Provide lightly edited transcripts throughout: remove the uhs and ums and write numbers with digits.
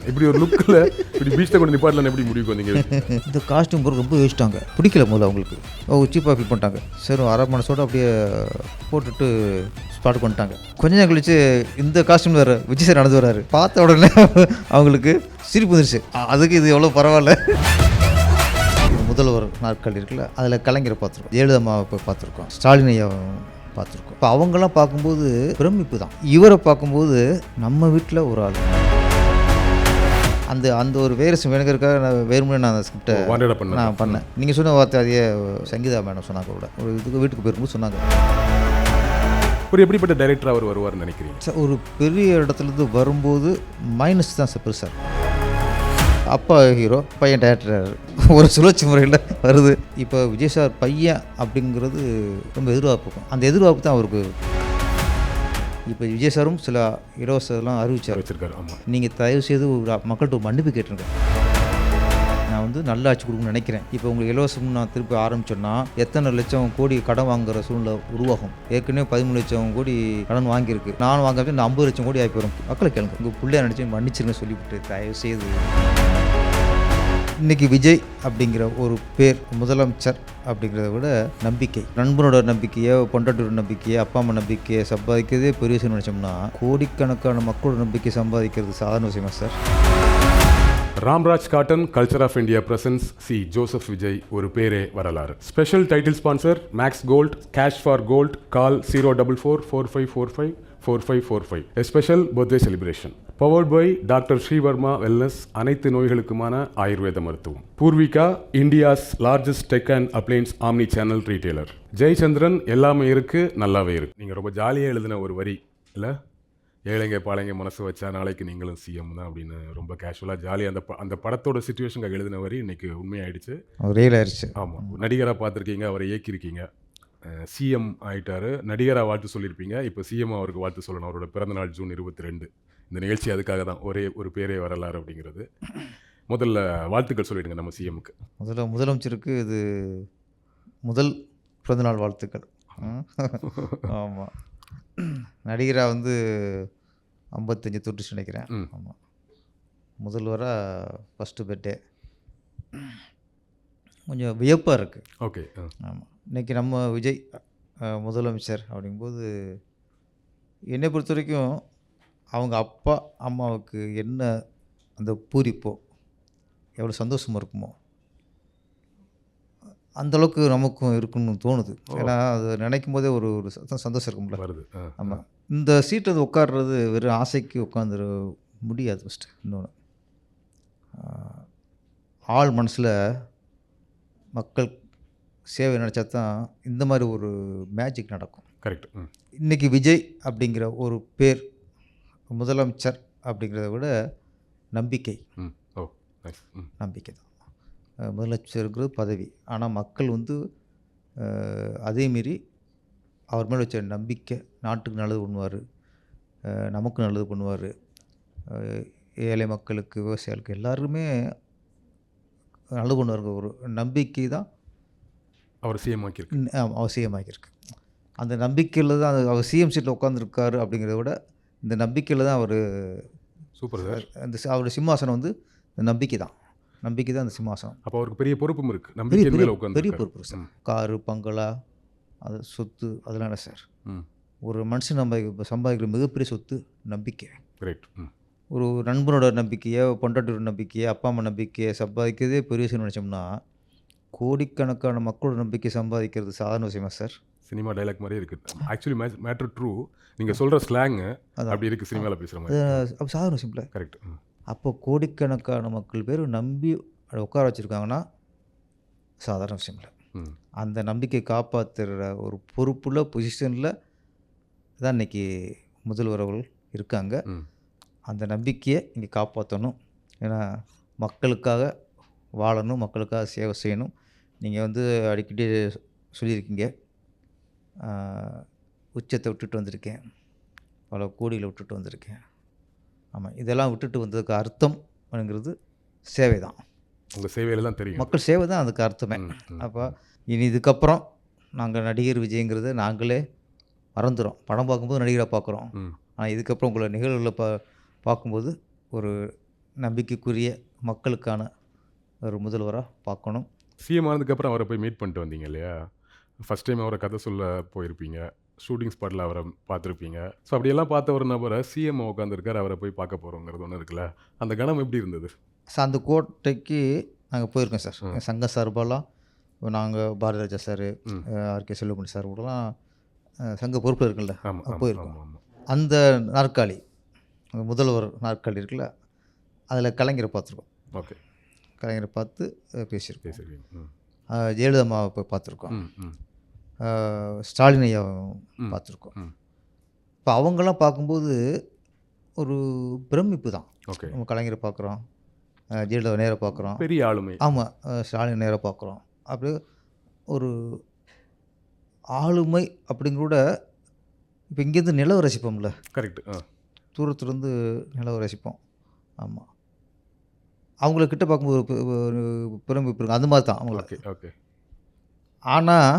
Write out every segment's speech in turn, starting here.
இப்படி ஒரு லுக்கில் இப்படி பீச்சில் கொண்டு நிப்பாட்டலாம் எப்படி முடிவுக்கு வந்தீங்க? இந்த காஸ்டியூம் போட்டு ரொம்ப யோசிச்சிட்டாங்க, பிடிக்கல முதல்ல அவங்களுக்கு. சீப்பாக ஃபீல் பண்ணிட்டாங்க. சரி அரை மனசோடு அப்படியே போட்டுட்டு ஸ்பாட் பண்ணிட்டாங்க. கொஞ்ச நேரம் கழிச்சு இந்த காஸ்டியூம் வேறு விஜய் சார் நடந்து வர்றாரு. பார்த்த உடனே அவங்களுக்கு சிரிப்பு வந்துருச்சு. அதுக்கு இது எவ்வளோ பரவாயில்ல. முதல்வர் நாற்காலி இருக்குல்ல, அதில் கலைஞரை பார்த்துருக்கோம், ஜெயலலிதாவை போய் பார்த்துருக்கோம், ஸ்டாலின் ஐயா பார்த்துருக்கோம். இப்போ அவங்கெல்லாம் பார்க்கும்போது பிரமிப்பு தான். இவரை பார்க்கும்போது நம்ம வீட்டில் ஒரு ஆள். அந்த ஒரு வேறு வேணுங்கிறதுக்காக நான் வேறுமுறை நான் அந்த ஸ்கிரிப்டை நான் பண்ணேன். நீங்கள் சொன்ன வார்த்தை அதையே சங்கீதா மேடம் சொன்னாங்க கூட. ஒரு இதுக்கு வீட்டுக்கு போயிருக்கும்போது சொன்னாங்க. ஒரு எப்படிப்பட்ட டைரக்டர் அவர் வருவார்னு நினைக்கிறீங்க சார்? ஒரு பெரிய இடத்துலேருந்து வரும்போது மைனஸ் தான் சார் பெருசாக. அப்பா ஹீரோ, பையன் டேரக்டர், ஒரு சுழற்சி முறையில் வருது. இப்போ விஜய் சார் பையன் அப்படிங்கிறது ரொம்ப எதிர்பார்ப்பு இருக்கும். அந்த எதிர்பார்ப்பு தான் அவருக்கு. இப்போ விஜய் சாரும் சில இலவசம்லாம் அறிவிச்சார். ஆமாம், நீங்கள் தயவு செய்து மக்கள்கிட்ட மன்னிப்பு கேட்டுருங்க. நான் வந்து நல்ல ஆட்சி கொடுக்கணும்னு நினைக்கிறேன். இப்போ உங்களுக்கு இலவசம் நான் திருப்பி ஆரம்பிச்சோன்னா எத்தனை லட்சம் கோடி கடன் வாங்குற சூழ்நிலை உருவாகும். ஏற்கனவே 13 லட்சம் கோடி கடன் வாங்கியிருக்கு. நான் வாங்க நான் 50 லட்சம் கோடி ஆகி வரும். மக்களை கேளுங்க, உங்கள் பிள்ளைய நினச்சி மன்னிச்சிருங்க சொல்லிவிட்டு தயவு செய்து. இன்றைக்கி விஜய் அப்படிங்கிற ஒரு பேர், முதலமைச்சர் அப்படிங்கிறத விட நம்பிக்கை, நண்பனோட நம்பிக்கையை, பொண்டாட்டியோட நம்பிக்கையை, அப்பா அம்மா நம்பிக்கையை சம்பாதிக்கிறதே பெரிய விஷயம் நினச்சோம்னா கோடிக்கணக்கான மக்களோட நம்பிக்கை சம்பாதிக்கிறது சாதாரண விஷயமா sir? Ramraj Cotton culture of India presents C Joseph Vijay ஒரு பேரே வரலாறு. Special title sponsor Max Gold, cash for gold, call 04445454545. A special birthday celebration. Powered by doctor Sreevarma wellness, அனைத்து நோய்களுக்குமான ஆயுர்வேத மருத்துவம். Poorvika, India's largest tech and appliance omni channel retailer. Jayachandran, எல்லாமே இருக்கு நல்லாவே இருக்கு. நீங்கள் ரொம்ப ஜாலியாக எழுதின ஒரு வரி இல்லை? ஏழைங்க பாளைங்க மனசு வச்சா நாளைக்கு நீங்களும் சிஎம் தான் அப்படின்னு ரொம்ப கேஷுவலாக ஜாலியாக அந்த படத்தோட சுச்சுவேஷனுக்காக எழுதின வரி இன்னைக்கு உண்மையாயிடுச்சு, ரியல் ஆயிடுச்சு. ஆமாம், நடிகராக பார்த்துருக்கீங்க, அவரை இயக்கியிருக்கீங்க, சிஎம் ஆகிட்டார், நடிகராக வாழ்த்து சொல்லியிருப்பீங்க, இப்போ சிஎம் அவருக்கு வாழ்த்து சொல்லணும். அவரோட பிறந்தநாள் ஜூன் 22. இந்த நிகழ்ச்சி அதுக்காக தான், ஒரே ஒரு பேரே வரலாறு அப்படிங்கிறது. முதல்ல வாழ்த்துக்கள் சொல்லிடுங்க நம்ம சிஎம்க்கு. முதலமைச்சருக்கு இது முதல் பிறந்தநாள் வாழ்த்துக்கள். ஆமாம், நடிகராக வந்து 55 தொட்டுச்சு நினைக்கிறேன். ஆமாம், முதல்வராக ஃபஸ்ட்டு பர்த்டே கொஞ்சம் வியப்பாக இருக்குது. ஓகே, ஆமாம், இன்றைக்கி நம்ம விஜய் முதலமைச்சர் அப்படிங்கும்போது என்னை பொறுத்த வரைக்கும் அவங்க அப்பா அம்மாவுக்கு என்ன அந்த பூரிப்போ, எவ்வளோ சந்தோஷமாக இருக்குமோ அந்தளவுக்கு நமக்கும் இருக்குன்னு தோணுது. ஏன்னா அது நினைக்கும் போதே ஒரு ஒரு சந்தோஷம் இருக்கும்ல வருது. ஆமாம், இந்த சீட்டில் உட்கார்றது வெறும் ஆசைக்கு உட்காந்துட முடியாது. ஃபஸ்ட்டு இன்னொன்று, ஆள் மனசில் மக்கள் சேவை நினச்சா தான் இந்த மாதிரி ஒரு மேஜிக் நடக்கும். கரெக்ட். இன்றைக்கி விஜய் அப்படிங்கிற ஒரு பேர், முதலமைச்சர் அப்படிங்கிறத விட நம்பிக்கை. நம்பிக்கை தான். முதலமைச்சருங்கிறது பதவி, ஆனால் மக்கள் வந்து அதேமாரி அவர் மேலே வச்ச நம்பிக்கை, நாட்டுக்கு நல்லது பண்ணுவார், நமக்கு நல்லது பண்ணுவார், ஏழை மக்களுக்கு, விவசாயிகளுக்கு எல்லாருமே நல்லது பண்ணுவாருங்க ஒரு நம்பிக்கை தான் அவர் சிஎம் ஆக்கியிருக்கு. அவர் சிஎம் ஆக்கியிருக்கு. அந்த நம்பிக்கையில் தான் அவர் சிஎம் சீட்டில் உட்காந்துருக்காரு. அப்படிங்கிறத விட இந்த நம்பிக்கையில் தான் அவர் சூப்பர் சார். அந்த அவருடைய சிம்மாசனம் வந்து இந்த நம்பிக்கை தான். நம்பிக்கை தான் அந்த சிம்மாசனம். அப்போ அவருக்கு பெரிய பொறுப்பும் இருக்குது. நம்பிக்கை மேலே உட்காந்து பெரிய பொறுப்பு சார். காரு, பங்களா, அது சொத்து அதெல்லாம் இல்லை சார். ஒரு மனுஷன் சம்பாதிக்கிற மிகப்பெரிய சொத்து நம்பிக்கை. ரைட். ஒரு நண்பனோட நம்பிக்கையை, பொண்டாட்டியோட நம்பிக்கையை, அப்பா அம்மா நம்பிக்கையை சம்பாதிக்கிறதே பெரிய விஷயம் நினச்சோம்னா கோடிக்கணக்கான மக்களோட நம்பிக்கை சம்பாதிக்கிறது சாதாரண விஷயமா சார்? சினிமா டைலாக் மாதிரியே இருக்குது. Actually matter true. நீங்கள் சொல்கிற ஸ்லாங்கு அப்படி இருக்குது, சினிமாவில் பேசுகிற மாதிரி. அப்போ சாதாரண விஷயம் இல்லை. கரெக்ட். அப்போ கோடிக்கணக்கான மக்கள் பேர் நம்பி உட்கார வச்சுருக்காங்கன்னா சாதாரண விஷயம் இல்லை. அந்த நம்பிக்கை காப்பாற்றுற ஒரு பொறுப்புள்ள பொசிஷனில் தான் இன்றைக்கி முதல்வர் அவர்கள் இருக்காங்க. அந்த நம்பிக்கையை இங்கே காப்பாற்றணும். ஏன்னா மக்களுக்காக வாழணும், மக்களுக்காக சேவை செய்யணும். நீங்கள் வந்து அடிக்கடி சொல்லியிருக்கீங்க, உச்சத்தை விட்டுட்டு வந்திருக்கேன், பல கோடிகளை விட்டுட்டு வந்திருக்கேன். ஆமாம், இதெல்லாம் விட்டுட்டு வந்ததுக்கு அர்த்தம்ங்கிறது சேவை தான். உங்கள் சேவையில் தான் தெரியும், மக்கள் சேவை தான் அதுக்கு அர்த்தமே. அப்போ இனி இதுக்கப்புறம் நாங்கள் நடிகர் விஜய்ங்கிறத நாங்களே மறந்துடும். படம் பார்க்கும்போது நடிகராக பார்க்குறோம். ஆனால் இதுக்கப்புறம் உங்களை நிகழ்வுகளை பார்க்கும்போது ஒரு நம்பிக்கைக்குரிய மக்களுக்கான ஒரு முதல்வராக பார்க்கணும். சிஎம் ஆனதுக்கப்புறம் அவரை போய் மீட் பண்ணிட்டு வந்தீங்க இல்லையா? ஃபர்ஸ்ட் டைம் அவரை கதை சொல்ல போயிருப்பீங்க. ஷூட்டிங் ஸ்பாட்டில் அவரை பார்த்துருப்பீங்க. ஸோ அப்படியெல்லாம் பார்த்த ஒரு நபரை சிஎம் உட்காந்துருக்காரு, அவரை போய் பார்க்க போகிறோங்கிறது ஒன்று இருக்குல்ல, அந்த கணம் எப்படி இருந்தது? சார் அந்த கோட்டைக்கு நாங்கள் போயிருக்கோம் சார். சங்க சார்பாலாம் நாங்கள் Bharathi Raja sir, RK Selvamani sir கூடலாம் சங்க பொறுப்பில் இருக்குல்ல, ஆமாம் போயிருக்கோம். ஆமாம் ஆமாம். அந்த நாற்காலி, முதல்வர் நாற்காலி இருக்குல்ல, அதில் கலைஞரை பார்த்துருக்கோம். ஓகே. கலைஞரை பார்த்து பேசியிருக்கோம். பேசுறீங்க. ஜெயலலிதா அம்மாவை போய் பார்த்துருக்கோம். ம் ம் ஸ்டாலின் ஐயாவை பார்த்துருக்கோம். ம். இப்போ அவங்கெல்லாம் பார்க்கும்போது ஒரு பிரமிப்பு தான். ஓகே. நம்ம கலைஞரை பார்க்குறோம், ஜெயலலிதாவை நேராக பார்க்குறோம். பெரிய ஆளுமை. ஆமாம், ஸ்டாலின் நேராக பார்க்குறோம். அப்படியே ஒரு ஆளுமை அப்படிங்கூட. இப்போ இங்கேருந்து நிலவு ரசிப்போம்ல, கரெக்ட். தூரத்துலேருந்து நிலவு ரசிப்போம். ஆமாம், அவங்கள கிட்ட பார்க்கும்போது ஒரு பிரமிப்பு இருக்கும். அந்த மாதிரி தான் அவங்கள. Okay okay. ஆனால்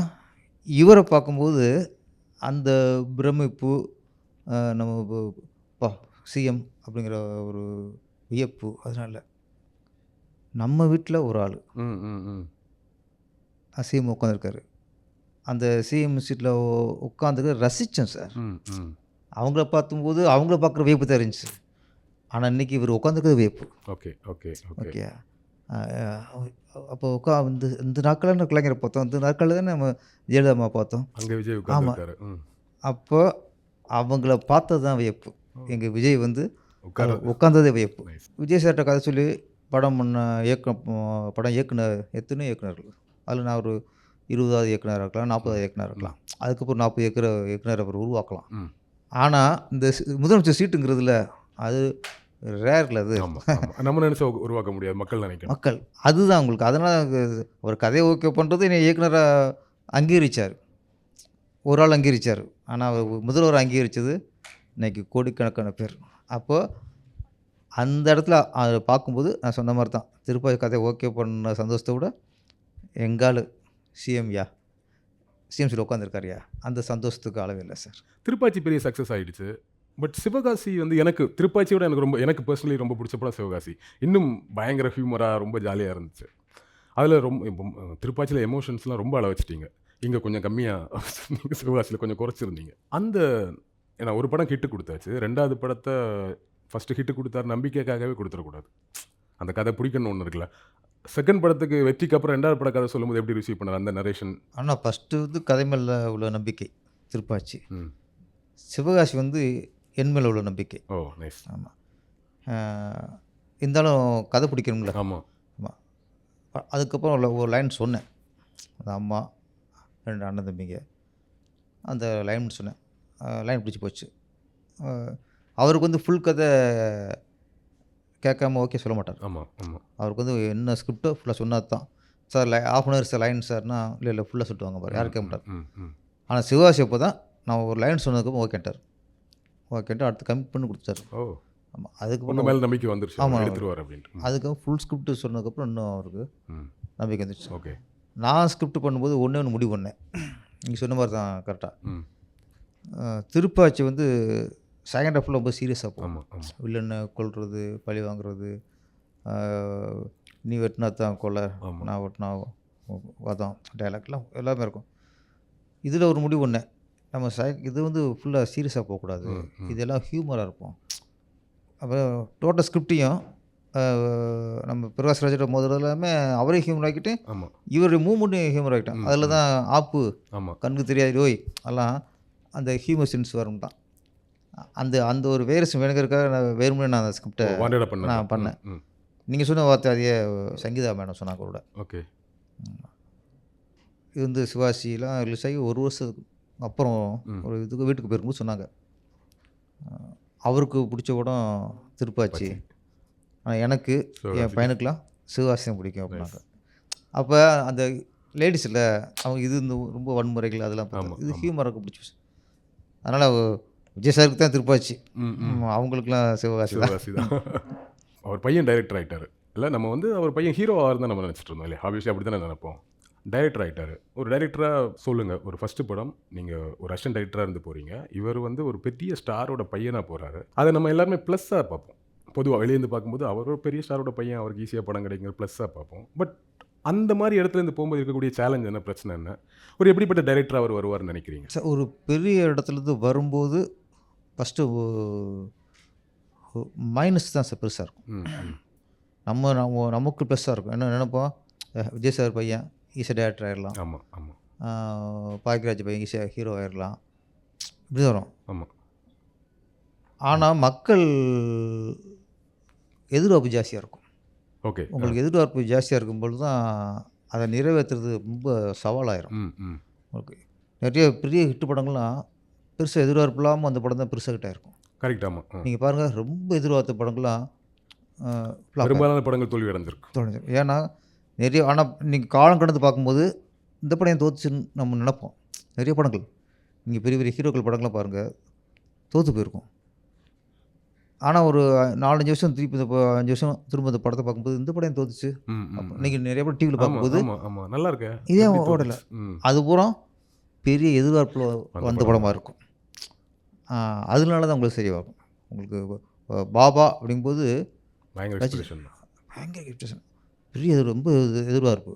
இவரை பார்க்கும்போது அந்த பிரமிப்பு, நம்ம சிஎம் அப்படிங்கிற ஒரு வியப்பு. அதனால் நம்ம வீட்டில் ஒரு ஆள் ம் ம் ம். சிஎம் உட்காந்துருக்காரு. அந்த சிஎம் சீட்டில் உட்காந்துக்க ரசித்தோம் சார். ம் ம். அவங்கள பார்க்கும்போது அவங்கள பார்க்குற வியப்பு தான் இருந்துச்சு. ஆனால் இன்றைக்கி இவர் உட்காந்துருக்கிறது வியப்பு. Okay okay okay. ஓகே. அப்போ இந்த நாட்களில் நம்ம கலைஞரை பார்த்தோம், இந்த நாட்களில் தான் நம்ம ஜெயலலிதா அம்மா பார்த்தோம். அங்கே விஜய் உட்கார்ந்துருக்காரு. ம். அப்போ அவங்கள பார்த்தது தான் வியப்பு. எங்கள் விஜய் வந்து உட்கார உட்காந்ததே வியப்பு. நைஸ். விஜய் சார்கிட்ட கதை சொல்லி படம் பண்ண படம் இயக்குனர் எத்தனையோ இயக்குனர்கள். அதில் நான் ஒரு 20வது இயக்குனராக இருக்கலாம், 40வது இயக்குனராக இருக்கலாம். அதுக்கப்புறம் 40 இயக்குனர் அவர் உருவாக்கலாம். ம். ஆனால் இந்த முதலமைச்சர் சீட்டுங்கிறதுல அது ரேரில் அது ஆமாம் ஆமாம். நம்ம நினைச்சா உருவாக்க முடியாது, மக்கள் நினைக்கணும். மக்கள் அதுதான் உங்களுக்கு. அதனால் அவர் கதையை ஓகே பண்ணுறது என்னை இயக்குனராக அங்கீகரித்தார், ஒரு ஆள் அங்கீகரித்தார். ஆனால் அவர் முதல்வர் அங்கீகரித்தது இன்றைக்கி கோடிக்கணக்கான பேர். அப்போது அந்த இடத்துல அதை பார்க்கும்போது நான் சொன்ன மாதிரி தான், திருப்பாச்சி கதையை ஓகே பண்ண சந்தோஷத்தை விட எங்கால் சிஎம் சீட்டில் உட்காந்துருக்காருயா, அந்த சந்தோஷத்துக்கு அளவே இல்லை சார். திருப்பாச்சி பெரிய சக்ஸஸ் ஆகிடுச்சு. பட் சிவகாசி வந்து எனக்கு திருப்பாச்சியோட எனக்கு பர்சனலி ரொம்ப பிடிச்ச படம் சிவகாசி. இன்னும் பயங்கர ஹியூமராக ரொம்ப ஜாலியாக இருந்துச்சு. அதில் திருப்பாச்சியில் எமோஷன்ஸ்லாம் ரொம்ப அள வச்சிட்டீங்க. இங்கே கொஞ்சம் கம்மியாக நீங்கள் சிவகாசியில் கொஞ்சம் குறைச்சிருந்தீங்க. அந்த ஏன்னா ஒரு படம் ஹிட்டு கொடுத்தாச்சு, 2வது படத்தை ஃபஸ்ட்டு ஹிட்டு கொடுத்தாரு நம்பிக்கைக்காகவே கொடுத்துடக்கூடாது. அந்த கதை பிடிக்கணும்னு ஒன்று இருக்குல்ல. செகண்ட் படத்துக்கு வெற்றிக்கு அப்புறம் 2வது பட கதை சொல்லும்போது எப்படி ரிசீவ் பண்ணார் அந்த நரேஷன்? ஆனால் ஃபஸ்ட்டு வந்து கதை மேலே உள்ள நம்பிக்கை திருப்பாச்சி. ம். சிவகாசி வந்து என் மேலே உள்ள நம்பிக்கை. ஓ நைஸ். ஆமாம். இருந்தாலும் கதை பிடிக்கணும்ல. ஆமாம் ஆமாம். அதுக்கப்புறம் ஒரு லைன் சொன்னேன். அந்த அம்மா 2 அண்ணன் தம்பிங்க அந்த லைன் சொன்னேன். லைன் பிடிச்சி போச்சு. அவருக்கு வந்து ஃபுல் கதை கேட்காம ஓகே சொல்ல மாட்டார். ஆமாம் ஆமாம். அவருக்கு வந்து என்ன ஸ்கிரிப்டோ ஃபுல்லாக சொன்னா தான் சார். ½ hour சார் லைன் சார்னா இல்லை ஃபுல்லாக சொல்லிட்டு பாரு, யாரும் கேட்க மாட்டார். ம் ம். ஆனால் சிவகாசி அப்போ தான் நான் ஒரு லைன் சொன்னதுக்கப்புறம் ஓகேட்டார். ஓகேட்டு அடுத்து கமிட் பண்ணி கொடுத்தாரு. ஓ ஆமாம். உங்கள் அதுக்கப்புறம் மேலே நம்பிக்கை வந்துருச்சு, ஆமாம். எடுத்துருவார் அப்படின்ட்டு. அதுக்கப்புறம் ஃபுல் ஸ்கிரிப்ட் சொன்னதுக்கப்புறம் இன்னும் அவருக்கு ம். நம்பிக்கை வந்துச்சு. ஓகே. நான் ஸ்கிரிப்ட் பண்ணும்போது ஒன்று முடிவு பண்ணேன். நீங்கள் சொன்ன மாதிரி தான் கரெக்டாக. ம். திருப்பாச்சி வந்து செகண்ட் ஹாஃபில் ரொம்ப சீரியஸாக போகும். ஆமாம் ஆமாம். வில்லனை கொல்றது, பழி வாங்குறது, நீ வெட்டினா தான் கொலை, ஆமாம். நான் வெட்டினா வதம், டைலாக்லாம் எல்லாமே இருக்கும். இதில் ஒரு முடிவு பண்ணேன், நம்ம இது வந்து ஃபுல்லாக சீரியஸாக போகக்கூடாது, இதெல்லாம் ஹியூமராக இருப்போம். அப்புறம் டோட்டல் ஸ்கிரிப்டையும் நம்ம பிரகாஷ் ராஜோட முதல்ல எல்லாமே அவரே ஹியூமர் ஆக்கிட்டு ஆமாம் இவருடைய மூமெண்ட்டையும் ஹியூமர் ஆகிட்டேன். அதில் தான் ஆப்பு, ஆமாம். கண்ணுக்கு தெரியாது ஓய் எல்லாம் அந்த ஹியூமர் சென்ஸ் வரும் தான். அந்த ஒரு வைரஸ் வேணுங்கிறதுக்காக நான் வேறுமுறை நான் அந்த ஸ்கிரிப்டை வாண்டடாக பண்ணேன். நான் பண்ணேன். ம். நீங்கள் சொன்ன வார்த்தை அதையே சங்கீதா மேடம் சொன்னாங்க கூட. ஓகே. இது வந்து சிவாசிலாம் ரிலீஸ் ஆகி 1 வருஷத்துக்கு அப்புறம் ஒரு இதுக்கு வீட்டுக்கு போயிருக்கும்போது சொன்னாங்க, அவருக்கு பிடிச்ச படம் திருப்பாச்சி, ஆனால் எனக்கு என் பையனுக்கெலாம் சிவகாசி தான் பிடிக்கும் அப்படின்னாங்க. அப்போ அந்த லேடிஸில் அவங்க இது இந்த ரொம்ப வன்முறைகள் அதெல்லாம் பார்த்தாங்க. இது ஹியூமராக பிடிச்சி. அதனால் விஜய் சாருக்கு தான் திருப்பாச்சி, அவங்களுக்குலாம் சிவகாசி தான். சிவகாசி தான். அவர் பையன் டைரக்டர் ஆகிட்டார் இல்லை, நம்ம வந்து அவர் பையன் ஹீரோவாக இருந்தால் நம்ம நினச்சிட்டு இருந்தோம் இல்லையா? ஆப்வியஸ்லி அப்படி தானே நினைப்போம். டைரக்டர் ஆகிட்டார். ஒரு டைரக்டராக சொல்லுங்கள், ஒரு ஃபஸ்ட்டு படம் நீங்கள் ஒரு அசிஸ்டன்ட் டைரக்டராக இருந்து போகிறீங்க, இவர் வந்து ஒரு பெரிய ஸ்டாரோட பையனாக போகிறாரு. அதை நம்ம எல்லாருமே ப்ளஸ்ஸாக பார்ப்போம். பொதுவாக வெளியேருந்து பார்க்கும்போது அவர் ஒரு பெரிய ஸ்டாரோட பையன், அவருக்கு ஈஸியாக படம் கிடைக்குங்கிற ப்ளஸ்ஸாக பார்ப்போம். பட் அந்த மாதிரி இடத்துலேருந்து போகும்போது இருக்கக்கூடிய சேலஞ்ச் என்ன, பிரச்சனை என்ன? ஒரு எப்படிப்பட்ட டைரக்டர் அவர் வருவார்னு நினைக்கிறீங்க? சார் ஒரு பெரிய இடத்துலேருந்து வரும்போது ஃபஸ்ட்டு மைனஸ் தான் சார் பெருசாக இருக்கும். ம் ம் நமக்கு ப்ளஸ்ஸாக இருக்கும். என்ன நினைப்போம், விஜய் சார் பையன் ஈஸியாக டேரக்டர் ஆயிடலாம், ஆமாம் ஆமாம் பாக்கியராஜ் பையன் ஈஸியாக ஹீரோ ஆயிடலாம், இப்படி தான் வரும். ஆமாம். ஆனால் மக்கள் எதிர்பார்ப்பு ஜாஸ்தியாக இருக்கும். ஓகே. உங்களுக்கு எதிர்பார்ப்பு ஜாஸ்தியாக இருக்கும்பொழுது தான் அதை நிறைவேற்றுறது ரொம்ப சவாலாயிரும். ம் ம் உங்களுக்கு நிறைய பெரிய ஹிட் படங்கள்லாம் பெருசாக எதிர்பார்ப்பு இல்லாமல் அந்த படம் தான் பெருசாக ஹிட் ஆயிருக்கும். கரெக்ட். ஆமாம். நீங்கள் பாருங்கள், ரொம்ப எதிர்பார்த்த படங்கள்லாம் flop பெரும்பாலான படங்கள் தோல்வி அடைஞ்சிருக்கு. தோணுது. ஏன்னா நிறைய, ஆனால் நீங்கள் காலம் கடந்து பார்க்கும்போது இந்த படம் ஏன் தோத்துச்சுன்னு நம்ம நினைப்போம். நிறைய படங்கள் நீங்கள் பெரிய பெரிய ஹீரோக்கள் படங்கள்லாம் பாருங்கள், தோற்று போயிருக்கும். ஆனால் ஒரு 4-5 வருஷம் திருப்பி இந்த 5 வருஷம் திரும்ப இந்த படத்தை பார்க்கும்போது இந்த படம் ஏன் தோத்துச்சு. ம் ம் அப்போ நீங்கள் நிறைய படம் டிவியில் ஆமாம் பார்க்கும்போது ஆமாம் ஆமாம், நல்லா இருக்கே. இதே எப்படி ஓடலை. தோணுச்சு? ம் அது பூரா பெரிய எதிர்பார்ப்பில் வந்த படம். படமாக இருக்கும். அதனால தான் உங்களுக்கு சரியாகும். உங்களுக்கு பாபா அப்படிங்கும்போது பயங்கர எக்ஸ்பிரஷன் தான். பயங்கர எக்ஸ்பெக்டேஷன், பெரிய ரொம்ப எதிர்பார்ப்பு.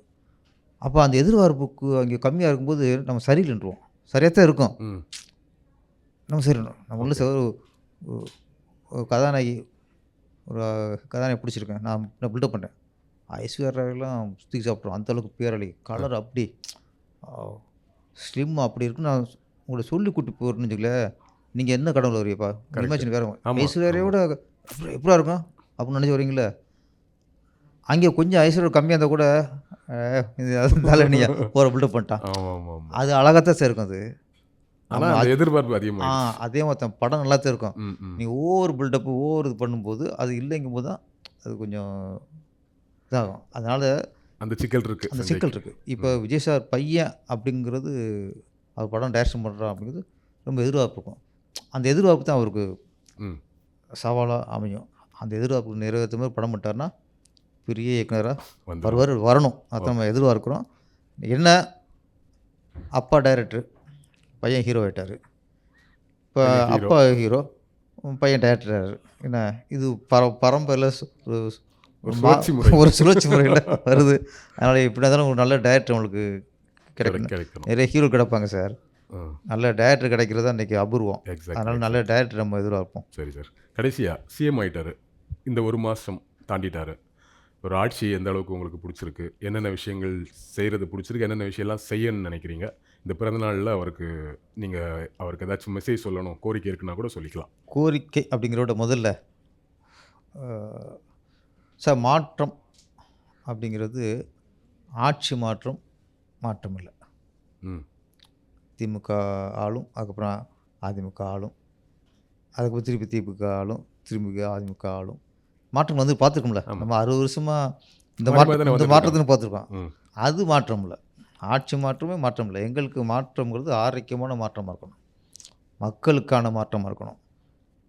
அப்போ அந்த எதிர்பார்ப்புக்கு அங்கே கம்மியாக இருக்கும்போது நம்ம சரியில்லைன்றோம். சரியாக தான் இருக்கும், ம் நம்ம சரியில்லை. நம்ம உள்ள ஒரு கதாநாயகி, ஒரு கதாநாயகி பிடிச்சிருக்கேன், நான் பில்டப் பண்ணுறேன். ஐஸ்வர்யாவெல்லாம் சுற்றி சாப்பிட்றோம், அந்தளவுக்கு பேரழி, கலர் அப்படி ஸ்லிம் அப்படி இருக்குன்னு நான் உங்களை சொல்லி கூட்டி போகிறேன்னு வச்சுக்கல, நீங்கள் என்ன கடவுள் வருவீப்பா, இமேஜின் வேறு. ஆமா, ஐஸ்வர்யாவோட எப்படா இருக்கும் அப்படின்னு நினச்சி வரீங்களே. அங்கே கொஞ்சம் ஐஸ்வர்யா கம்மியாக இருந்தால் கூட இது அதனால நீ போகிற பில்டப் பண்ணிட்டான். ஆமாம் ஆமாம் ஆமாம். அது அழகாகத்தான் சார் இருக்கும். அது ஆனால் அந்த எதிர்பார்ப்பு அதிகமாக. அதே மாதிரி படம் நல்லா தான் இருக்கும். ம் ம் நீ ஒவ்வொரு பில்டப்பு ஒவ்வொரு இது பண்ணும்போது அது இல்லைங்கும் போது தான் அது கொஞ்சம் இதாகும். அதனால் அந்த சிக்கல் இருக்கு. அந்த சிக்கல் இருக்குது. இப்போ விஜய் சார் பையன் அப்படிங்கிறது, அவர் படம் டைரக்ஷன் பண்ணுறான் அப்படிங்கிறது ரொம்ப எதிர்பார்ப்பு இருக்கும். அந்த எதிர்பார்ப்பு தான் அவருக்கு ம் சவாலாக அமையும். அந்த எதிர்பார்ப்பு நிறைவேற்ற மாதிரி படம் பண்ணிட்டாருன்னா பெரிய இயக்குனராக வந்து வருவார், வரணும். அதை நம்ம எதிர்பார்க்குறோம். என்ன, அப்பா டைரக்டர், பையன் ஹீரோ ஆகிட்டார். இப்போ பையன் hero. அப்பா ஹீரோ, பையன் டைரக்டர் ஆகிறார். என்ன இது பரம்பரையில் ஒரு சுழற்சி முறை. ஒரு சுழற்சி முறையில் வருது. அதனால் இப்படி இருந்தாலும் ஒரு நல்ல டைரக்டர் உங்களுக்கு கிடைக்கணும். கிடைக்கணும். நிறைய ஹீரோ கிடைப்பாங்க சார், ஆ நல்ல டைரக்டர் கிடைக்கிறது தான் இன்றைக்கி அபூர்வம். எக்ஸாக்ட். அதனால் நல்ல டைரக்டர் நம்ம எதிர்பார்ப்போம். சரி சார், கடைசியாக சிஎம் ஆயிட்டாரு, இந்த ஒரு மாதம் தாண்டிட்டாரு. ஒரு ஆட்சி எந்த அளவுக்கு உங்களுக்கு பிடிச்சிருக்கு, என்னென்ன விஷயங்கள் செய்கிறது பிடிச்சிருக்கு, என்னென்ன விஷயம்லாம் செய்யணும்னு நினைக்கிறீங்க? இந்த பிறந்தநாளில் அவருக்கு ஏதாச்சும் மெசேஜ் சொல்லணும், கோரிக்கை இருக்குன்னா கூட சொல்லிக்கலாம். கோரிக்கை அப்படிங்கிறத முதல்ல சார், மாற்றம் அப்படிங்கிறது ஆட்சி மாற்றம் இல்லை. ம் திமுக ஆளும், அதுக்கப்புறம் அதிமுக ஆளும், அதுக்கப்புறம் திருப்பி திமுக ஆளும், திரும்பி அதிமுக ஆளும். மாற்றம் வந்து பார்த்துருக்கோம்ல. நம்ம 60 வருஷமாக இந்த மாறி மாறி தானே இந்த வந்துட்டு மாற்றத்தின்னு பார்த்துருக்கோம். ம் அது மாற்றம் இல்லை, ஆட்சி மாற்றமே மாற்றம் இல்லை. எங்களுக்கு மாற்றங்கிறது ஆரோக்கியமான மாற்றமாக இருக்கணும், மக்களுக்கான மாற்றமாக இருக்கணும்.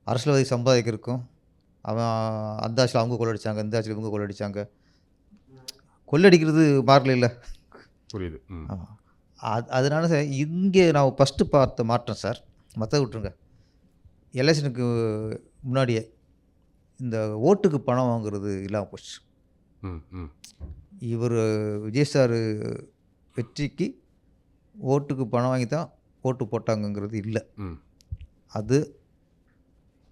அரசியல்வாதி சம்பாதிக்கிறதுக்கும், அவன் அந்த ஆட்சியில் அவங்க கொள்ளடிச்சாங்க, இந்த ஆட்சியில் இவங்க கொள்ளடிச்சாங்க, கொள்ளடிக்கிறது மாறல இல்லை. புரியுது. ம் அதனால சார் இங்கே நான் ஃபஸ்ட்டு பார்த்த மாற்றம் சார், மற்ற விட்டுருங்க, எலெக்ஷனுக்கு முன்னாடியே இந்த ஓட்டுக்கு பணம் வாங்குறது இல்லாமல் போச்சு. ம் ம் இவர் விஜய் சார் வெற்றிக்கு ஓட்டுக்கு பணம் வாங்கி தான் ஓட்டு போட்டாங்கங்கிறது இல்லை. ம் அது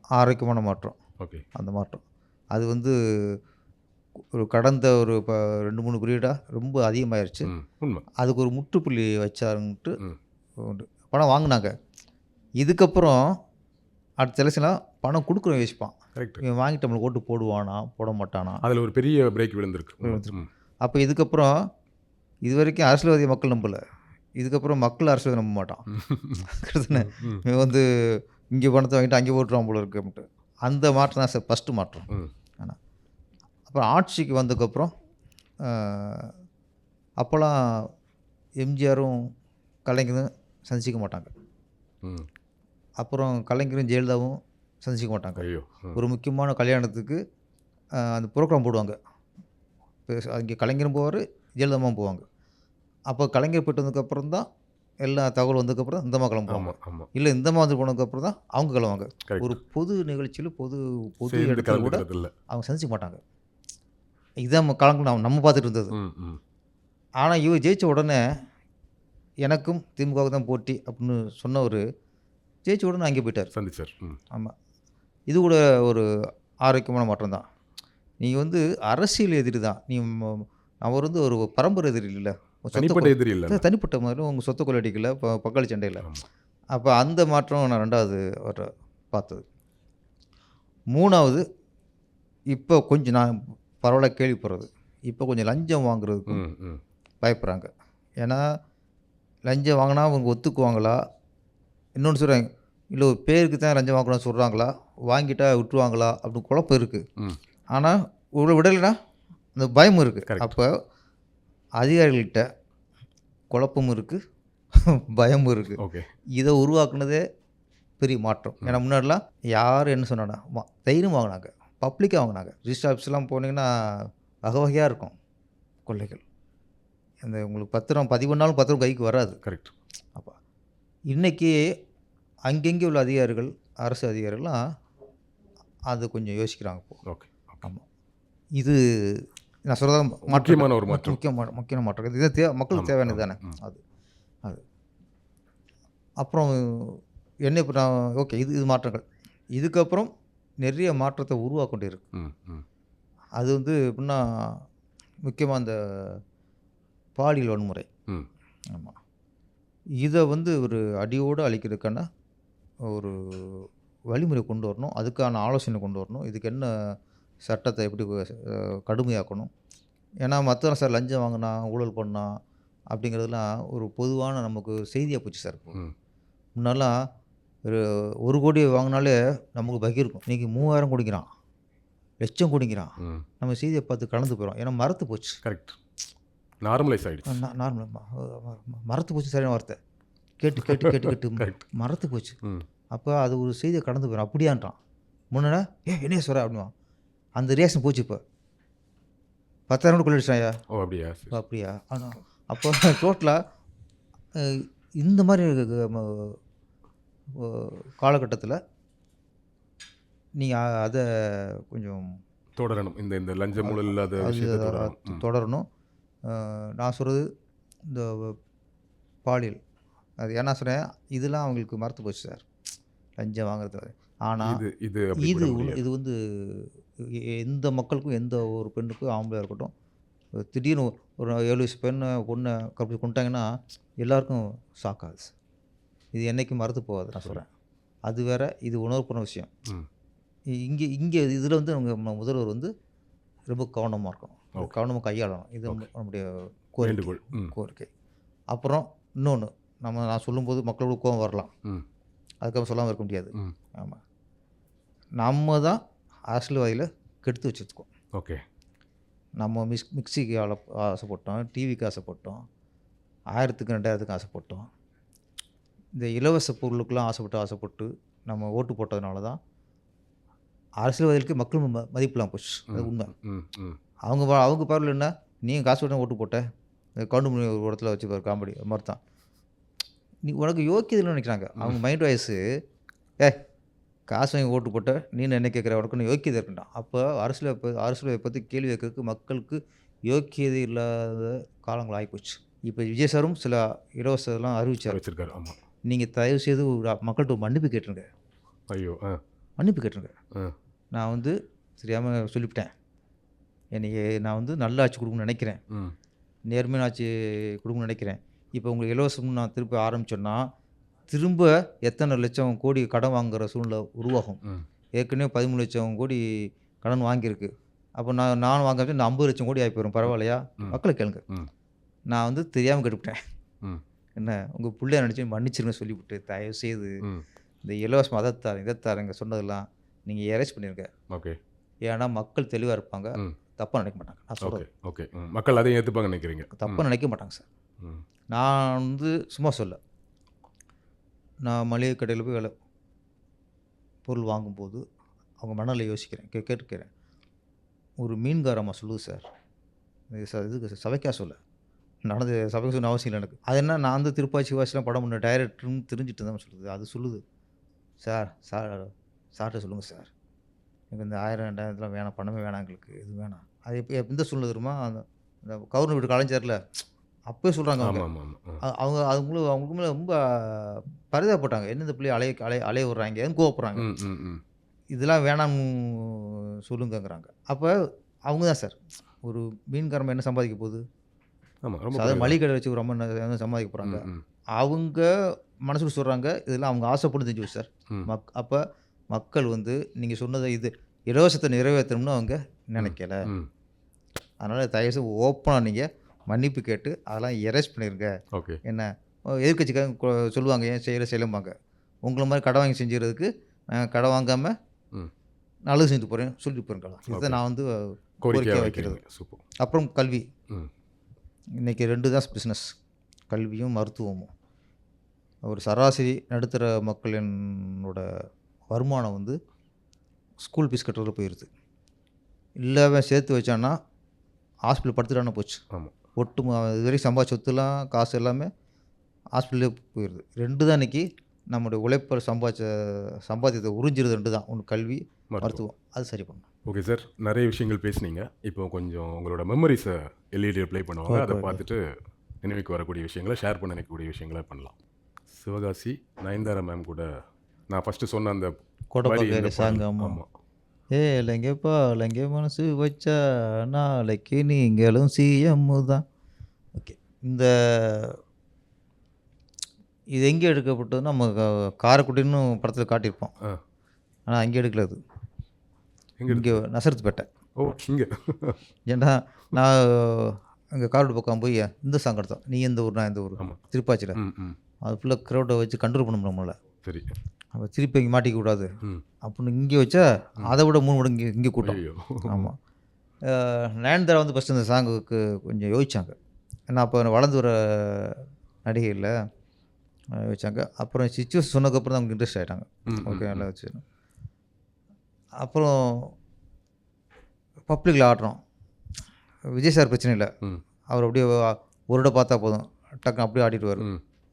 ஆரோக்கியமான மாற்றம். ஓகே. அந்த மாற்றம் அது வந்து ஒரு கடந்த ஒரு 2-3 பீரியடாக ரொம்ப அதிகமாகிடுச்சு. ம் உண்மை. அதுக்கு ஒரு முற்றுப்புள்ளி வச்சாருன்ட்டு ம் பணம் வாங்கினாங்க. இதுக்கப்புறம் அடுத்த எலெக்ஷனாக பணம் கொடுக்குறவன் யோசிப்பான், கரெக்ட். இவன் வாங்கிட்டு நம்மளுக்கு ஓட்டு போடுவானா போட மாட்டானா. அதில் ஒரு பெரிய பிரேக் விழுந்திருக்கு. ம் அப்போ இதுக்கப்புறம் இது வரைக்கும் அரசியல்வாதியை மக்கள் நம்பலை, இதுக்கப்புறம் மக்கள் அரசியல்வாதி நம்ப மாட்டான். கரெக்டுதானே? ம் இவன் வந்து இங்கே பணத்தை வாங்கிட்டு அங்கே போட்டுருவான் போல இருக்குன்ட்டு. அந்த மாற்றம் தான் சார் ஃபஸ்ட்டு மாற்றம். ம் ஆனால் அப்புறம் ஆட்சிக்கு வந்ததுக்கப்புறம் அப்போல்லாம் எம்ஜிஆரும் கலைஞரும் சந்திச்சிக்க மாட்டாங்க. ம் அப்புறம் கலைஞரும் ஜெயலலிதாவும் சந்திச்சிக்க மாட்டாங்க. ஐயோ. ஒரு முக்கியமான கல்யாணத்துக்கு அந்த ப்ரோக்ராம் போடுவாங்க. அங்கே கலைஞரும் போவார், ஜெயலலிதாவும் போவாங்க. அப்போ கலைஞர் போயிட்டு வந்ததுக்கப்புறம் தான் எல்லா தகவல் வந்ததுக்கப்புறம் இந்தம்மா கிளம்புவாங்க. ஆமா, ஆமா. இல்லை இந்தம்மா வந்து போனதுக்கப்புறம் தான் அவங்க கிளம்புவாங்க. கரெக்ட். ஒரு பொது நிகழ்ச்சியில் பொது பொது சேர்ந்து இடத்துல கூட கலந்துக்கிறது இல்ல. அவங்க சந்திச்சுக்க மாட்டாங்க. இதான் கலந்து நம்ம பார்த்துட்டு இருந்தது. ம், ம். ஆனால் இவர் ஜெயித்த உடனே எனக்கும் திமுகவுக்கு தான் போட்டி அப்படின்னு சொன்னவர் ஜெயிச்ச உடனே அங்கே போயிட்டார். சந்திச்சார். ம். ஆமாம். இது கூட ஒரு ஆரோக்கியமான மாற்றம் தான். நீங்கள் வந்து அரசியல் எதிரி தான். அவர் வந்து ஒரு பரம்பரை எதிரி இல்லை. தனிப்பட்ட எதிரி இல்ல. தனிப்பட்ட மாதிரி உங்கள் சொத்தை கொள்ளடிக்கல பங்காளி சண்டையில். ஆமா. அப்போ அந்த மாற்றம் நான் 2வது அவரை பார்த்தது. 3வது இப்போ கொஞ்சம் நான் பரவாயில்ல கேள்விப்படுறது. இப்போ கொஞ்சம் லஞ்சம் வாங்குறதுக்கு ம், ம். பயப்படுறாங்க. ஏன்னா லஞ்சம் வாங்கினா அவங்க ஒத்துக்குவாங்களா? இன்னொன்று சொல்கிறாங்க, இல்லை ஒரு பேருக்கு தான் லஞ்சம் வாங்கணும்னு சொல்கிறாங்களா? வாங்கிட்டா விட்டுருவாங்களா? அப்படின்னு குழப்பம் இருக்குது. ம். ஆனால் ஒரு விடலைன்னா அந்த பயம் இருக்குது. Correct. அப்போ அதிகாரிகள்கிட்ட குழப்பமும் இருக்குது பயமும் இருக்குது. ஓகே. இதை உருவாக்குனதே பெரிய மாற்றம். ஏன்னா முன்னாடிலாம் யார் என்ன சொன்னானா தைரியம் வாங்கினாங்க, பப்ளிக்காக வாங்கினாங்க. ரிஜிஸ்டர் ஆஃபீஸ்லாம் போனீங்கன்னா வகை வகையாக இருக்கும் கொள்ளைகள். அந்த உங்களுக்கு பத்திரம் பதிவு பண்ணாலும் பத்திரம் கைக்கு வராது. கரெக்ட். அப்போ இன்றைக்கி அங்கங்கே உள்ள அதிகாரிகள், அரசு அதிகாரிகள்லாம் அது கொஞ்சம் யோசிக்கிறாங்க இப்போ. ஓகே. ஆமாம். இது நான் சொல்கிறதா முக்கியமான ஒரு மாற்றம். முக்கியமான மாற்றம். இது மக்களுக்கு ஆமா, தேவையானது ஆமா. தானே. ம். அது அது அப்புறம் என்ன இப்போ நான் ஓகே இது மாற்றங்கள். இதுக்கப்புறம் நிறைய மாற்றத்தை உருவாக்க கொண்டிருக்கு. ம், ம். அது வந்து எப்படின்னா முக்கியமாக அந்த பாலியல் வன்முறை. ம். ஆமாம். இதை வந்து ஒரு அடியோடு அழிக்கிறதுக்கான ஒரு வழிமுறை கொண்டு வரணும். அதுக்கான ஆலோசனை கொண்டு வரணும். இதுக்கு என்ன சட்டத்தை எப்படி கடுமையாக்கணும். ஏன்னா மற்ற சார் லஞ்சம் வாங்கினா ஊழல் பண்ணா அப்படிங்கிறதுலாம் ஒரு பொதுவான நமக்கு செய்தியாக போச்சு சார். இப்போ ம். முன்னெல்லாம் ஒரு 1 கோடி வாங்கினாலே நமக்கு பகிர்க்கும். இன்றைக்கி 3000 குடிக்கிறான், லட்சம் குடிக்கிறான். ம். நம்ம செய்தியை பார்த்து கலந்து போயிடும். ஏன்னா மறத்து போச்சு. கரெக்ட். நார்மலைஸ் ஆயிடுச்சு. நார்மல் மறத்து போச்சு சரியான வார்த்தை. கேட்டு கேட்டு கேட்டு கேட்டு கரெக்ட். மறத்து போச்சு. ம். அப்போ அது ஒரு செய்தியை கடந்து போயிடும். அப்படியான்றான். முன்னா என்ன சொல்கிற அப்படின்வான். அந்த ரியாக்ஷன் போச்சு. இப்போ 10,000 கூட கொள்ளிடுச்சாயா. ஓ அப்படியா? சரி. அப்படியா? ஆனால் அப்போ டோட்டலாக இந்த மாதிரி காலகட்டத்தில் நீங்கள் அதை கொஞ்சம் தொடரணும். இந்த இந்த லஞ்ச ஊழல் இல்லாத விஷயத்தை தொடரணும். ம். தொடரணும். நான் சொல்கிறது இந்த பாலியல் அது என்ன சொன்னேன், இதெல்லாம் அவங்களுக்கு மறத்து போச்சு சார், லஞ்சம் வாங்குறது. ஆனால் இது இது அப்படி இது விட முடியாது. இது வந்து எந்த மக்களுக்கும் எந்த ஒரு பெண்ணுக்கும் ஆம்பளையாக இருக்கட்டும் திடீர்னு ஒரு 7 வயசு பொண்ணை கற்பி கொண்டாங்கன்னா எல்லாருக்கும் ஷாக் ஆகுது. இது என்றைக்கும் மறந்து போகாது. நான் சொல்கிறேன் அது வேற, இது உணர்வுபூர்வ விஷயம். ம். இங்கே இங்கே இதில் வந்து நம்ம முதல்வர் வந்து ரொம்ப கவனமாக இருக்கணும், Okay. கவனமாக கையாளணும். இது Okay. நம்முடைய வேண்டுகோள். ம். கோரிக்கை. அப்புறம் இன்னொன்று நான் சொல்லும்போது மக்களோட கோவம் வரலாம், ம். அதுக்கப்புறம் சொல்லாமல் இருக்க முடியாது. ம். ஆமாம், நம்ம தான் அரசியல்வாதியில் கெடுத்து வச்சுருக்கோம். ஓகே. நம்ம மிக்சிக்கு ஆசைப்பட்டோம், டிவிக்கு ஆசைப்பட்டோம், 1000க்கு 2000க்கு ஆசைப்பட்டோம். இந்த இலவச பொருளுக்கெல்லாம் ஆசைப்பட்டு நம்ம ஓட்டு போட்டதுனால தான் அரசியல்வாதிகளுக்கு மக்கள் மதிப்பெல்லாம் போச்சு. அது உண்மை. ம். ம். அவங்க பார்வையில் என்ன, நீங்கள் காசு போட்டு ஓட்டு போட்ட கவுண்டமணி ஒரு இடத்துல வச்சு பாரு காமெடி மாதிரி தான். நீ உனக்கு யோக்கியதுன்னு நினைக்கிறாங்க. அவங்க மைண்ட் வாய்ஸு காசு வாங்கி ஓட்டு போட்ட நீ என்ன கேட்குற, உனக்கு யோக்கியதை இருக்குண்டா. அப்போ அரசியலை பற்றி கேள்வி கேட்கறதுக்கு மக்களுக்கு யோக்கியதை இல்லாத காலங்கள் ஆகிப்போச்சு. இப்போ விஜய் சாரும் சில இலவசம்லாம் அறிவிச்சார். வச்சிருக்காரு. ஆமாம். நீங்கள் தயவு செய்து மக்கள்கிட்ட மன்னிப்பு கேட்டுருங்க. ஐயோ. ஆ. மன்னிப்பு கேட்டுருங்க. ஆ. நான் வந்து தெரியாமல் சொல்லிவிட்டேன். நான் வந்து நல்ல ஆட்சி கொடுக்கணும்னு நினைக்கிறேன், ம். நேர்மையான ஆட்சி கொடுக்கணும்னு நினைக்கிறேன். இப்போ உங்களுக்கு இலவசம்னு நான் திருப்பி ஆரம்பிச்சோன்னா திரும்ப எத்தனை லட்சம் கோடி கடன் வாங்குகிற சூழ்நிலை உருவாகும். ம். ஏற்கனவே 13 லட்சம் கோடி கடன் வாங்கியிருக்கு. அப்போ நான் வாங்க இந்த 50 லட்சம் கோடி ஆகி போயிடும். பரவாயில்லையா? மக்களை கேளுங்க. ம். நான் வந்து தெரியாமல் கேட்டுவிட்டேன். ம். என்ன உங்கள் பிள்ளைய நினச்சி மன்னிச்சிருங்க சொல்லிவிட்டு தயவு செய்து ம். இந்த இலவசம் இதைத்தாருங்க சொன்னதெல்லாம் நீங்கள் எரேஸ் பண்ணிடுங்க. ஓகே. ஏன்னா மக்கள் தெளிவாக இருப்பாங்க, ம். தப்பாக நினைக்க மாட்டாங்க. நான் ஓகே. சொல்கிறது ஓகே. ம். மக்கள் அதையும் ஏற்றுப்பாங்க நினைக்கிறீங்க. தப்பாக நினைக்க மாட்டாங்க சார். ம். நான் வந்து சும்மா சொல்ல, நான் மளிகை கடையில் போய் பொருள் வாங்கும்போது அவங்க மனநிலை யோசிக்கிறேன், கேட்டுக்கிறேன். ஒரு மீன்காரம்மா சொல்லுது சார், இதுக்கு சவைக்கா சொல்ல, நடந்து சபைக்கு சொன்ன அவசியம் இல்லை எனக்கு. அது என்ன நான் வந்து திருப்பாச்சி வாசிலாம் படம் பண்ண டைரக்டர்னு தெரிஞ்சுட்டு தான் சொல்லுது. அது சொல்லுது, சார்ட்ட சொல்லுங்கள் சார், எனக்கு இந்த 1000 2000 வேணாம், பணமே வேணாம் எங்களுக்கு, இது வேணாம். அது எந்த சூழ்நிலை தெரியுமா, அந்த இந்த கவர்னர் வீடு கலைஞர்ல அப்போயே சொல்கிறாங்க அவங்க. ஆமாம் ஆமாம். அவங்க அவங்களுக்குமே ரொம்ப பரிதாபப்பட்டாங்க. என்ன இந்த பிள்ளைய அலைய விட்றாங்கன்னு கோவப்படுறாங்க. ம் ம் ம். இதெல்லாம் வேணாம்னு சொல்லுங்கங்கிறாங்க. அப்போ அவங்க தான் சார் ஒரு மீன்காரமாக என்ன சம்பாதிக்க போகுது? ஆமாம், ரொம்ப அதாவது மளிகை கடை வச்சு ஒரு அம்மன் என்ன சம்பாதிக்க போகிறாங்க. அவங்க மனசுக்கு சொல்கிறாங்க, இதெல்லாம் அவங்க ஆசைப்பட்டு செஞ்சு வச்சு சார். அப்போ மக்கள் வந்து நீங்கள் சொன்னதை இது இலவசத்தை நிறைவேற்றணும்னு அவங்க நினைக்கல. அதனால் தயவுசெய்து ஓப்பனாக நீங்கள் மன்னிப்பு கேட்டு அதெல்லாம் எரேஸ் பண்ணிடுங்க. ஓகே. என்ன எதிர்க்கட்சிக்காரங்க சொல்லுவாங்க, ஏன் செய்யலம்பாங்க. உங்களை மாதிரி கடை வாங்கி செஞ்சுறதுக்கு கடை வாங்காமல் நல்லது செஞ்சுட்டு போகிறேன் சொல்லிட்டு போகிறேன். இதை நான் வந்து கோரிக்கையாக வைக்கிறது. சூப்பர். அப்புறம் கல்வி. இன்றைக்கி 2 தான் பிஸ்னஸ், கல்வியும் மருத்துவமும். ஒரு சராசரி நடுத்தர மக்களினோட வருமானம் வந்து ஸ்கூல் ஃபீஸ் கட்டுறதுல போயிடுது. இல்லாமல் சேர்த்து வச்சான்னா ஹாஸ்பிட்டல் படுத்துட்டானே போச்சு. ஆமாம். இது வரைக்கும் சம்பாதிச்ச சொத்துலாம் காசு எல்லாமே ஹாஸ்பிட்டலே போயிடுது. 2 தான் இன்றைக்கி நம்முடைய உழைப்பை சம்பாத்தியத்தை உறிஞ்சிருது. 2 தான், ஒன்று கல்வி, மருத்துவம். அது சரி பண்ணணும். ஓகே சார், நிறைய விஷயங்கள் பேசுனீங்க. இப்போ கொஞ்சம் உங்களோட மெமரிஸை எல்இடி ப்ளே பண்ணுவாங்க, அதை பார்த்துட்டு நினைவுக்கு வரக்கூடிய விஷயங்களை ஷேர் பண்ண நினைக்கக்கூடிய விஷயங்களை பண்ணலாம். சிவகாசி நயன்தாரா மேம் கூட நான் ஃபஸ்ட்டு சொன்ன அந்த கொடை சாங். ஆமாம். ஏழைங்கப்பா இல்லைங்க மனசு வச்சா நாளைக்கு நீங்களும் சிஎம் தான். ஓகே, இது எங்கே எடுக்கப்பட்டது? நம்ம காரைக்குடின்னு படத்தில் காட்டியிருப்போம். ஆனால் அங்கே எடுக்கல. அது இங்கே நசரத்துப்பேட்டை. ஓ, இங்கே. ஏன்னா நான் அங்கே காரோடு பக்கம் போய் இந்த சாங் எடுத்தோம். நீ எந்த ஊர், நான் எந்த ஊர், திருப்பாச்சியில். அது ஃபுல்லாக க்ரௌடை வச்சு கண்ட்ரோல் பண்ண நம்மள. சரி, அப்போ திருப்பி இங்கே மாட்டிக்க கூடாது அப்படின்னு இங்கே வச்சா அதை விட 3 மடங்கு இங்கே கூட்டம். ஆமாம். நயன்தாரா வந்து ஃபஸ்ட்டு இந்த சாங்குக்கு கொஞ்சம் யோசிச்சாங்க. ஏன்னா அப்போ வளர்ந்து வர நடிகையில் யோசிச்சாங்க. அப்புறம் சிச்சுவேஷன் சொன்னதுக்கப்புறம் தான் அவங்க இன்ட்ரெஸ்ட் ஆகிட்டாங்க. ஓகே, நல்லா வச்சு. அப்புறம் பப்ளிக்கில் ஆடுறோம். விஜய் சார் பிரச்சனை இல்லை, அவர் அப்படியே ஒரு இடம் பார்த்தா போதும் டக்குன்னு அப்படியே ஆடிடுவார்.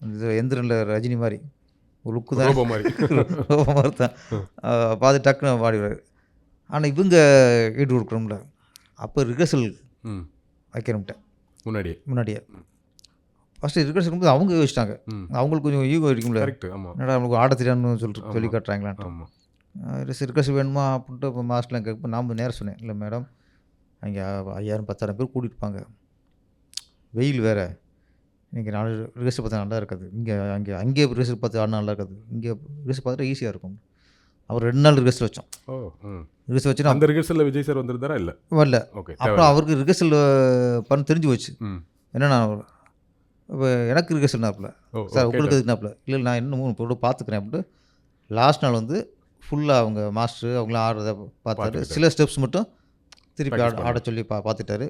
இந்த எந்திரனில் ரஜினி மாதிரி ஒரு லுக்கு தான், ரோபோ மாதிரி தான் பார்த்து டக்குன்னு ஆடிடுவார். ஆனால் இவங்க ஈடு கொடுக்குறோம்ல, அப்போ ரிஹர்சல் வைக்கிறோம்ட்ட முன்னாடியே ஃபஸ்ட்டு ரிஹர்சல் இருக்கும்போது அவங்க யோசிச்சிட்டாங்க. அவங்களுக்கு கொஞ்சம் ஈகோ இருக்கும்ல, என்னடா அவங்களுக்கு ஆட தெரியாதுன்னு சொல்லி காட்டுறாங்களான்ட்டு. ரிஹர்சல் வேணுமா அப்படின்ட்டு இப்போ மாஸ்டர்லாம் கேட்க நான் நேரம் சொன்னேன், இல்லை மேடம் அங்கே 5000 10,000 பேர் கூட்டிகிட்டு வெயில் வேறு, இன்றைக்கி 4 ரிஹர்சல் பார்த்தா நல்லா இருக்காது, அங்கே ரிஹர்சல் பார்த்து ஆடினா நல்லா இருக்காது, இங்கே ரிஹர்சல் பார்த்துட்டு ஈஸியாக இருக்கும். அவர் 2 நாள் ரிஹர்சல் வச்சோம். ரிஹர்சல் வச்சு அந்த ரிஹர்சலில் விஜய் சார் வந்திருந்தாரா? இல்லை வரல. ஓகே. அப்புறம் அவருக்கு ரிஹர்சல் பண்ண தெரிஞ்சு போச்சு. என்னன்னா இப்போ எனக்கு ரிஹர்சல்னாப்புல, சார் உங்களுக்கு எதுக்குனாப்புல, இல்லை நான் இன்னும் 3 பொருள் பார்த்துக்கிறேன் அப்படின்ட்டு லாஸ்ட் நாள் வந்து ஃபுல்லாக அவங்க மாஸ்டர் அவங்களாம் ஆடுறத பார்த்தாரு. சில ஸ்டெப்ஸ் மட்டும் திருப்பி ஆட சொல்லி பார்த்துட்டாரு.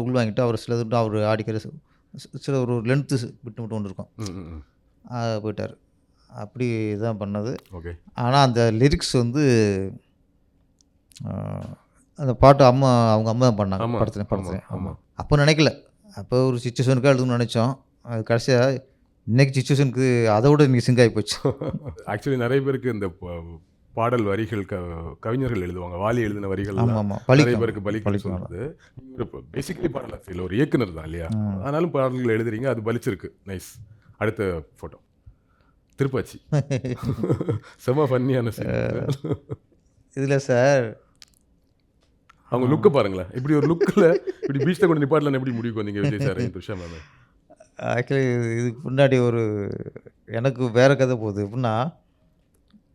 உள்வாங்கிட்டு அவர் சில அவர் ஆடிக்கிற சில ஒரு லென்த்து விட்டு மட்டும் ஒன்று இருக்கும், போயிட்டார். அப்படி தான் பண்ணது. ஓகே. ஆனால் அந்த லிரிக்ஸ் வந்து அந்த பாட்டு அவங்க அம்மா தான் பண்ணாங்க படத்தில். ஆமாம். அப்போ நினைக்கல, அப்போ ஒரு சிச்சுவேஷனுக்காக எழுதுன்னு நினச்சோம். அது கடைசியாக இன்னைக்கு சிச்சுவேஷனுக்கு அதை விட இன்றைக்கி சிங்க் ஆகி போச்சு. ஆக்சுவலி நிறைய பேருக்கு இந்த பாடல் வரிகள் கவிஞர்கள் எழுதுவாங்க, வாலி எழுதின வரிகள் நிறைய பேருக்கு பலிக்கிறது. பேசிக்கலி பாடல் ஆசிரியர் ஒரு இயக்குனர் தான் இல்லையா, ஆனாலும் பாடல்கள் எழுதுறீங்க, அது பலிச்சிருக்கு. நைஸ். அடுத்த ஃபோட்டோ திருப்பாச்சி. செம்ம ஃபன்னியான இதில் சார் அவங்க லுக்கை பாருங்களேன், இப்படி ஒரு லுக்கில் இப்படி பீச்சில் கொண்டு நிப்பாட்டில் எப்படி முடிவுக்கு வந்தீங்க Vijay sir? Trisha ma'am actually இதுக்கு முன்னாடி ஒரு எனக்கு வேறு கதை போகுது. எப்படின்னா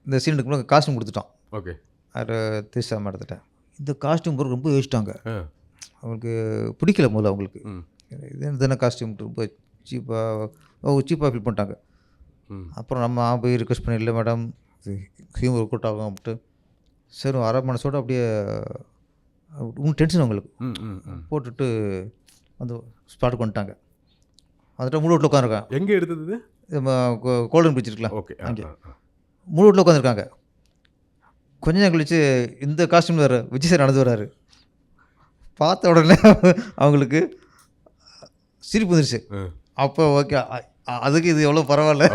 இந்த சீனுக்கு முன்னாடி காஸ்டியூம் கொடுத்துட்டோம். ஓகே. அது த்ரிஷா எடுத்துட்டேன். இந்த காஸ்டியூம் போகிற ரொம்ப யோசிச்சிட்டாங்க. அவங்களுக்கு பிடிக்கல முதல்ல அவங்களுக்கு. இது என்ன காஸ்டியூம் ரொம்ப சீப்பாக ஃபீல் பண்ணிட்டாங்க. அப்புறம் நம்ம போய் ரிக்வெஸ்ட் பண்ணி, இல்லை மேடம் ஹியூமர் ஒர்க் அவுட் ஆகும் அப்படின்ட்டு சரி அரை மனசோடு அப்படியே இன்னும் டென்ஷன் அவங்களுக்கு போட்டுட்டு அந்த ஸ்பாட்டுக்கு வந்துட்டாங்க. வந்துட்டு முழு வீட்டில் உட்காந்துருக்காங்க. எங்கே எடுத்தது? கோல்டன் பீச் இருக்கலாம். ஓகே. அங்கே முழு வீட்டில் உட்காந்துருக்காங்க. கொஞ்ச நேரம் கழிச்சு இந்த காஸ்டியூம் வேறு விஜய் சார் நடந்து வர்றாரு. பார்த்த உடனே அவங்களுக்கு சிரிப்பு வந்துருச்சு. அப்போ ஓகே, அதுக்கு இது எவ்வளோ பரவாயில்ல.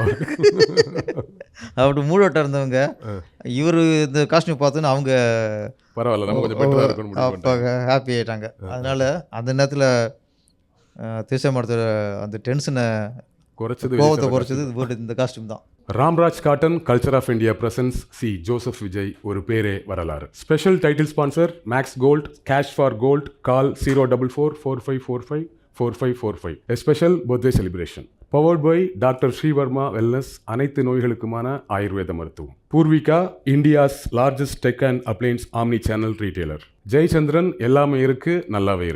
அப்படி மூடோட்டம் இருந்தவங்க இவர் இந்த காஸ்டியூம் பார்த்தோன்னு அவங்க பரவாயில்ல, நம்ம கொஞ்சம் பெட்டராக இருக்கணும் அப்போ ஹாப்பி ஆகிட்டாங்க. அதனால் அந்த நேரத்தில் திரிஷா மேடத்தோட அந்த டென்ஷனை குறைச்சது கோவத்தை குறைச்சது இந்த காஸ்டியூம் தான். Ramraj Cotton culture of India presents C Joseph Vijay ஒரு பேரே வரலாறு. Special title sponsor Max Gold, cash for gold, call 04445454545. A special birthday celebration. Powered by doctor Sreevarma wellness, அனைத்து நோய்களுக்குமான ஆயுர்வேத மருத்துவம். Poorvika, India's largest tech and appliance omni channel retailer. Jayachandran, எல்லாமே இருக்கு, நல்லாவே இருக்கு.